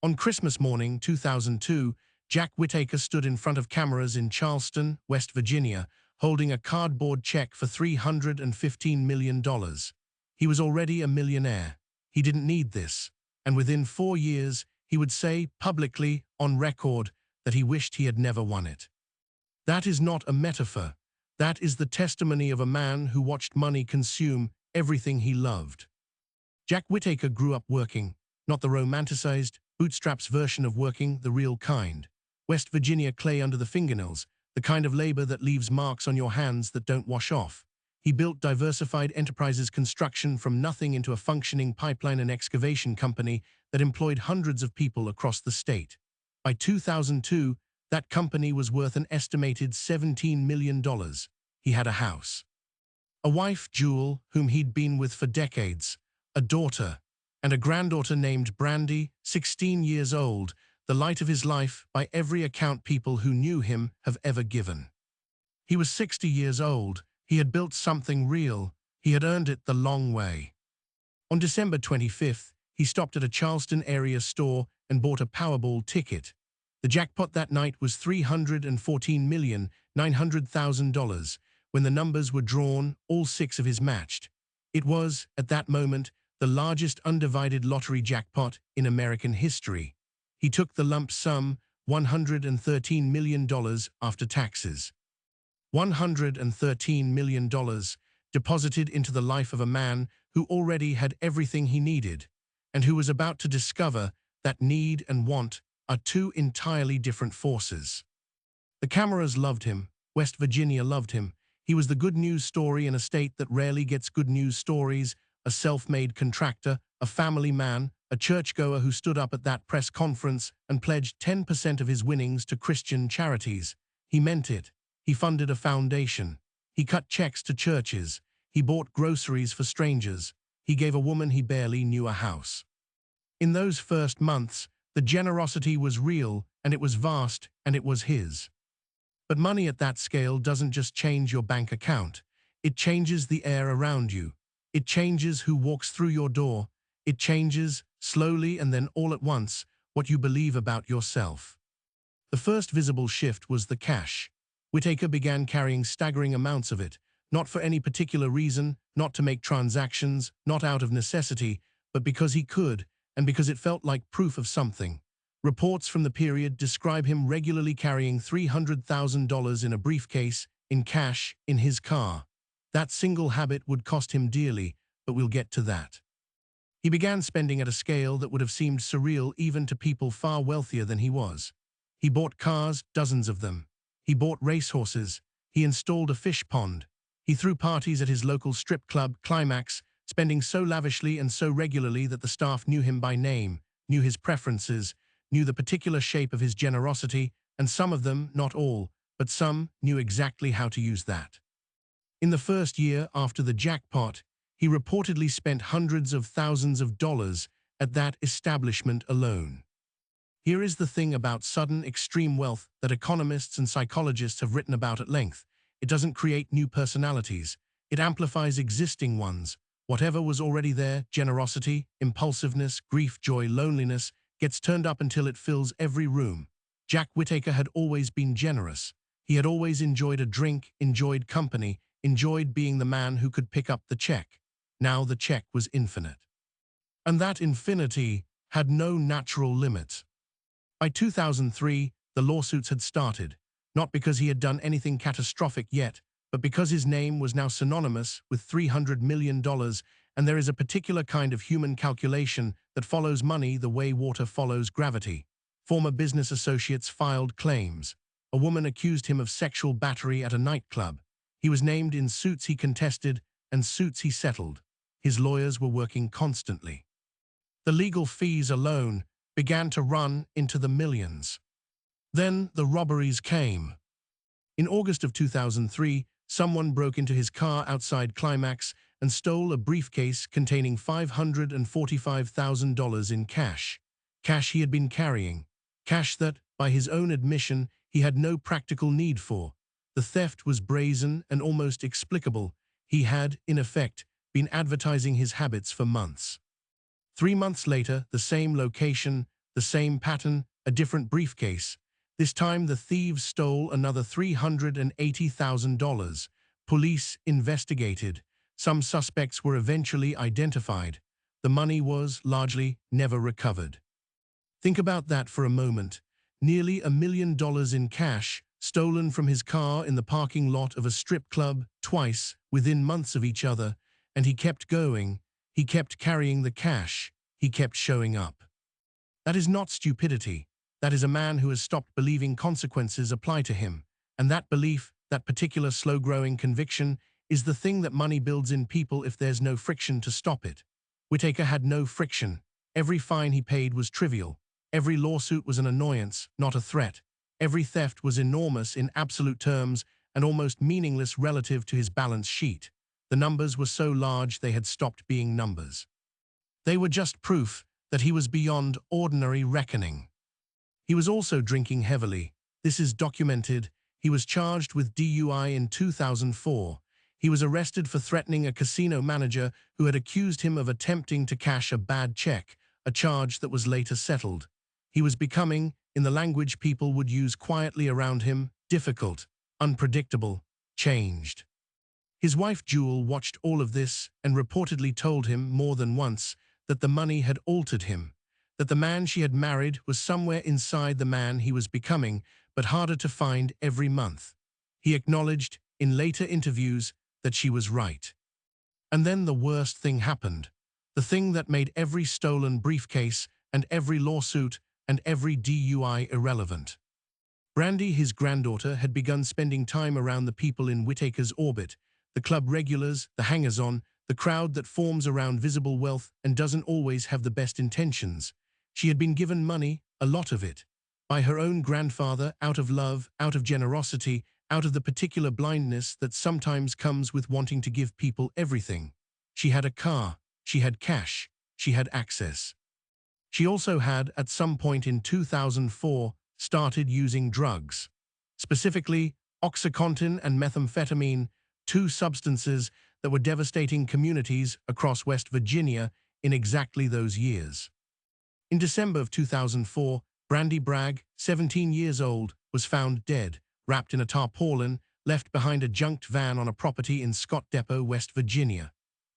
On Christmas morning 2002, Jack Whittaker stood in front of cameras in Charleston, West Virginia, holding a cardboard check for $315 million. He was already a millionaire. He didn't need this. And within 4 years, he would say publicly, on record, that he wished he had never won it. That is not a metaphor. That is the testimony of a man who watched money consume everything he loved. Jack Whittaker grew up working, not the romanticized, bootstraps version of working, the real kind. West Virginia clay under the fingernails, the kind of labor that leaves marks on your hands that don't wash off. He built Diversified Enterprises Construction from nothing into a functioning pipeline and excavation company that employed hundreds of people across the state. By 2002, that company was worth an estimated $17 million. He had a house, a wife, Jewel, whom he'd been with for decades, a daughter, and a granddaughter named Brandy, 16 years old, the light of his life by every account people who knew him have ever given. He was 60 years old. He had built something real. He had earned it the long way. On December 25th, he stopped at a Charleston area store and bought a Powerball ticket. The jackpot that night was $314,900,000. When the numbers were drawn, all 6 of his matched. It was, at that moment, the largest undivided lottery jackpot in American history. He took the lump sum, $113 million after taxes. $113 million deposited into the life of a man who already had everything he needed, and who was about to discover that need and want are 2 entirely different forces. The cameras loved him. West Virginia loved him. He was the good news story in a state that rarely gets good news stories, a self-made contractor, a family man, a churchgoer who stood up at that press conference and pledged 10% of his winnings to Christian charities. He meant it. He funded a foundation. He cut checks to churches. He bought groceries for strangers. He gave a woman he barely knew a house. In those first months, the generosity was real, and it was vast, and it was his. But money at that scale doesn't just change your bank account. It changes the air around you. It changes who walks through your door. It changes, slowly and then all at once, what you believe about yourself. The first visible shift was the cash. Whittaker began carrying staggering amounts of it, not for any particular reason, not to make transactions, not out of necessity, but because he could, and because it felt like proof of something. Reports from the period describe him regularly carrying $300,000 in a briefcase, in cash, in his car. That single habit would cost him dearly, but we'll get to that. He began spending at a scale that would have seemed surreal even to people far wealthier than he was. He bought cars, dozens of them. He bought racehorses. He installed a fish pond. He threw parties at his local strip club, Climax, spending so lavishly and so regularly that the staff knew him by name, knew his preferences, knew the particular shape of his generosity, and some of them, not all, but some, knew exactly how to use that. In the first year after the jackpot, he reportedly spent hundreds of thousands of dollars at that establishment alone. Here is the thing about sudden, extreme wealth that economists and psychologists have written about at length. It doesn't create new personalities. It amplifies existing ones. Whatever was already there, generosity, impulsiveness, grief, joy, loneliness, gets turned up until it fills every room. Jack Whittaker had always been generous. He had always enjoyed a drink, enjoyed company, enjoyed being the man who could pick up the check. Now the check was infinite. And that infinity had no natural limit. By 2003, the lawsuits had started, not because he had done anything catastrophic yet, but because his name was now synonymous with $300 million, and there is a particular kind of human calculation that follows money the way water follows gravity. Former business associates filed claims. A woman accused him of sexual battery at a nightclub. He was named in suits he contested and suits he settled. His lawyers were working constantly. The legal fees alone began to run into the millions. Then the robberies came. In August of 2003, someone broke into his car outside Climax and stole a briefcase containing $545,000 in cash. Cash he had been carrying. Cash that, by his own admission, he had no practical need for. The theft was brazen and almost explicable. He had, in effect, been advertising his habits for months. 3 months later, the same location, The same pattern, a different briefcase. This time the thieves stole another $380,000. Police investigated. Some suspects were eventually identified. The money was, largely, never recovered. Think about that for a moment. Nearly $1 million in cash, stolen from his car in the parking lot of a strip club, twice, within months of each other, and he kept going. He kept carrying the cash. He kept showing up. That is not stupidity. That is a man who has stopped believing consequences apply to him. And that belief, that particular slow-growing conviction, is the thing that money builds in people if there's no friction to stop it. Whitaker had no friction. Every fine he paid was trivial. Every lawsuit was an annoyance, not a threat. Every theft was enormous in absolute terms and almost meaningless relative to his balance sheet. The numbers were so large they had stopped being numbers. They were just proof that he was beyond ordinary reckoning. He was also drinking heavily. This is documented. He was charged with DUI in 2004. He was arrested for threatening a casino manager who had accused him of attempting to cash a bad check, a charge that was later settled. He was becoming, in the language people would use quietly around him, difficult, unpredictable, changed. His wife Jewel watched all of this and reportedly told him more than once that the money had altered him, that the man she had married was somewhere inside the man he was becoming, but harder to find every month. He acknowledged, in later interviews, that she was right. And then the worst thing happened, the thing that made every stolen briefcase and every lawsuit and every DUI irrelevant. Brandy, his granddaughter, had begun spending time around the people in Whitaker's orbit, the club regulars, the hangers-on, the crowd that forms around visible wealth and doesn't always have the best intentions. She had been given money, a lot of it, by her own grandfather, out of love, out of generosity, out of the particular blindness that sometimes comes with wanting to give people everything. She had a car, she had cash, she had access. She also had, at some point in 2004, started using drugs. Specifically, OxyContin and methamphetamine, two substances that were devastating communities across West Virginia in exactly those years. In December of 2004, Brandy Bragg, 17 years old, was found dead, wrapped in a tarpaulin, left behind a junked van on a property in Scott Depot, West Virginia.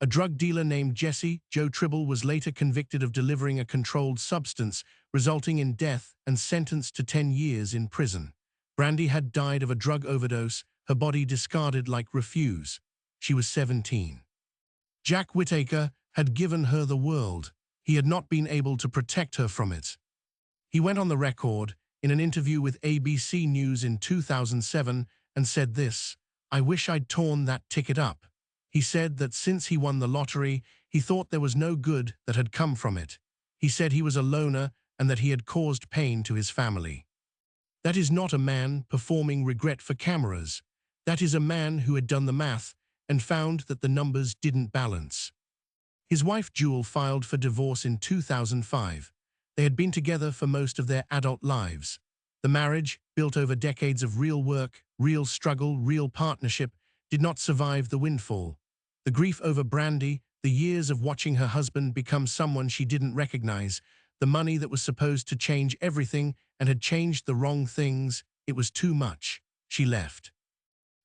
A drug dealer named Jesse Joe Tribble was later convicted of delivering a controlled substance, resulting in death and sentenced to 10 years in prison. Brandy had died of a drug overdose, her body discarded like refuse. She was 17. Jack Whitaker had given her the world. He had not been able to protect her from it. He went on the record in an interview with ABC News in 2007 and said this, "I wish I'd torn that ticket up." He said that since he won the lottery, he thought there was no good that had come from it. He said he was a loner and that he had caused pain to his family. That is not a man performing regret for cameras. That is a man who had done the math and found that the numbers didn't balance. His wife Jewel filed for divorce in 2005. They had been together for most of their adult lives. The marriage, built over decades of real work, real struggle, real partnership, did not survive the windfall. The grief over Brandy, the years of watching her husband become someone she didn't recognize, the money that was supposed to change everything and had changed the wrong things, it was too much. She left.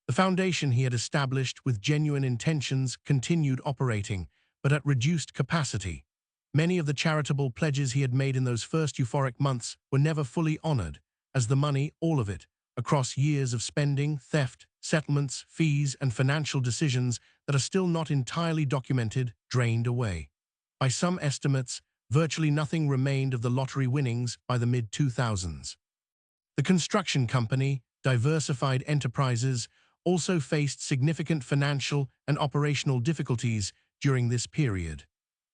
The foundation he had established with genuine intentions continued operating, but at reduced capacity. Many of the charitable pledges he had made in those first euphoric months were never fully honored, as the money, all of it, across years of spending, theft, settlements, fees, and financial decisions that are still not entirely documented, drained away. By some estimates, virtually nothing remained of the lottery winnings by the mid-2000s. The construction company, Diversified Enterprises, also faced significant financial and operational difficulties during this period.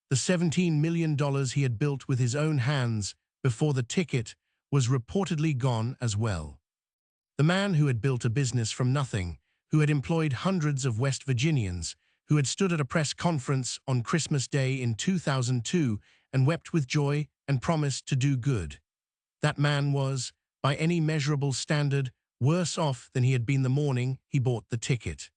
The $17 million he had built with his own hands before the ticket was reportedly gone as well. The man who had built a business from nothing, who had employed hundreds of West Virginians, who had stood at a press conference on Christmas Day in 2002 and wept with joy and promised to do good. That man was, by any measurable standard, worse off than he had been the morning he bought the ticket.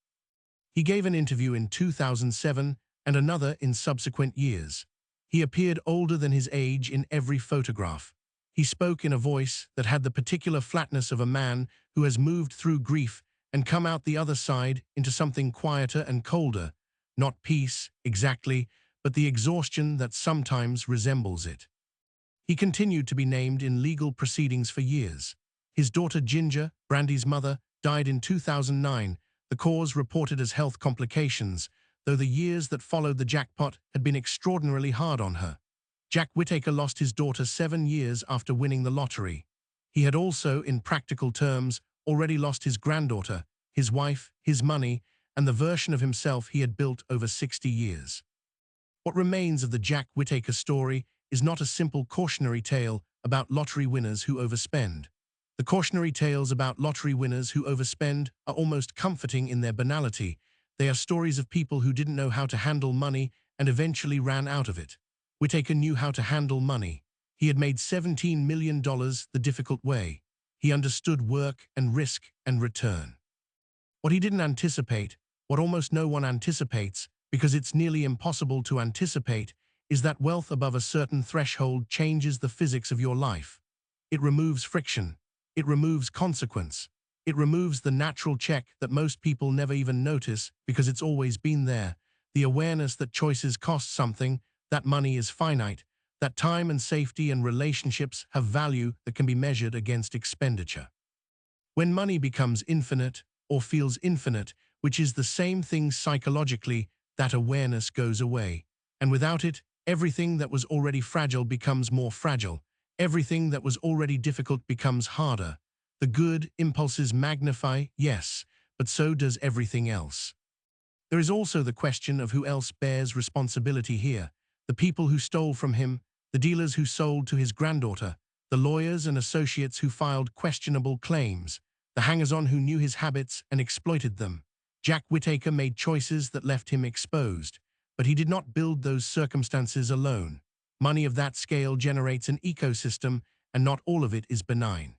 He gave an interview in 2007 and another in subsequent years. He appeared older than his age in every photograph. He spoke in a voice that had the particular flatness of a man who has moved through grief and come out the other side into something quieter and colder, not peace, exactly, but the exhaustion that sometimes resembles it. He continued to be named in legal proceedings for years. His daughter Ginger, Brandy's mother, died in 2009, the cause reported as health complications, though the years that followed the jackpot had been extraordinarily hard on her. Jack Whittaker lost his daughter 7 years after winning the lottery. He had also, in practical terms, already lost his granddaughter, his wife, his money, and the version of himself he had built over 60 years. What remains of the Jack Whittaker story is not a simple cautionary tale about lottery winners who overspend. The cautionary tales about lottery winners who overspend are almost comforting in their banality. They are stories of people who didn't know how to handle money and eventually ran out of it. Whittaker knew how to handle money. He had made $17 million the difficult way. He understood work and risk and return. What he didn't anticipate, what almost no one anticipates, because it's nearly impossible to anticipate, is that wealth above a certain threshold changes the physics of your life. It removes friction. It removes consequence. It removes the natural check that most people never even notice because it's always been there. The awareness that choices cost something, that money is finite, that time and safety and relationships have value that can be measured against expenditure. When money becomes infinite or feels infinite, which is the same thing psychologically, that awareness goes away. And without it, everything that was already fragile becomes more fragile. Everything that was already difficult becomes harder. The good impulses magnify, yes, but so does everything else. There is also the question of who else bears responsibility here. The people who stole from him, the dealers who sold to his granddaughter, the lawyers and associates who filed questionable claims, the hangers-on who knew his habits and exploited them. Jack Whittaker made choices that left him exposed, but he did not build those circumstances alone. Money of that scale generates an ecosystem, and not all of it is benign.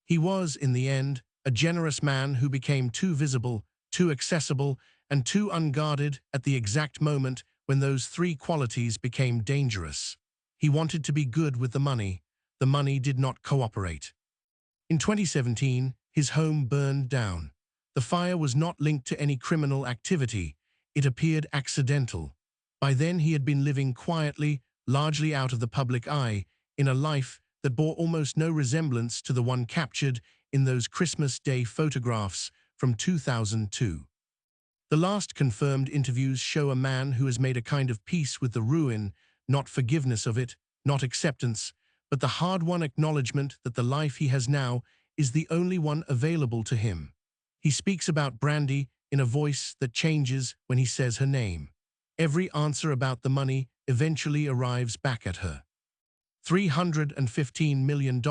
He was, in the end, a generous man who became too visible, too accessible, and too unguarded at the exact moment when those three qualities became dangerous. He wanted to be good with the money. The money did not cooperate. In 2017, his home burned down. The fire was not linked to any criminal activity. It appeared accidental. By then he had been living quietly, largely out of the public eye, in a life that bore almost no resemblance to the one captured in those Christmas Day photographs from 2002. The last confirmed interviews show a man who has made a kind of peace with the ruin, not forgiveness of it, not acceptance, but the hard-won acknowledgement that the life he has now is the only one available to him. He speaks about Brandy in a voice that changes when he says her name. Every answer about the money eventually arrives back at her. $315 million,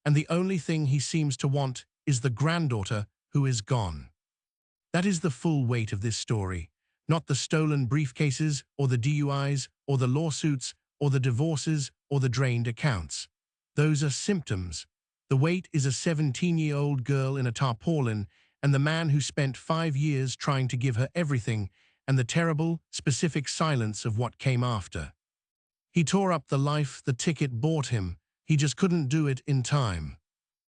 and the only thing he seems to want is the granddaughter who is gone. That is the full weight of this story, not the stolen briefcases or the DUIs or the lawsuits or the divorces or the drained accounts. Those are symptoms. The weight is a 17-year-old girl in a tarpaulin and the man who spent 5 years trying to give her everything, and the terrible, specific silence of what came after. He tore up the life the ticket bought him. He just couldn't do it in time.